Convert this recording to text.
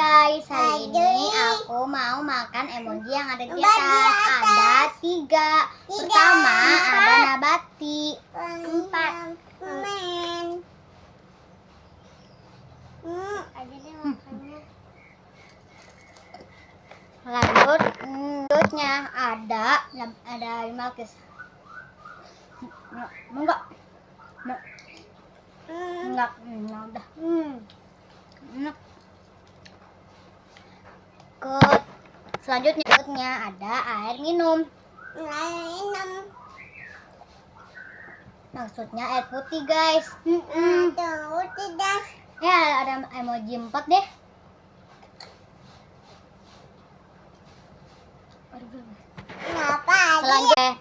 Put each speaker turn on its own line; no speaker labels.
guys, hari ini aku mau makan emoji yang ada di atas. Ada 3. Pertama ada nabati. 4. Lanjutnya ada 5 guys. Enggak. Udah. Selanjutnya ada air minum. Maksudnya air putih guys. Ya ada emoji 4 deh. Selanjutnya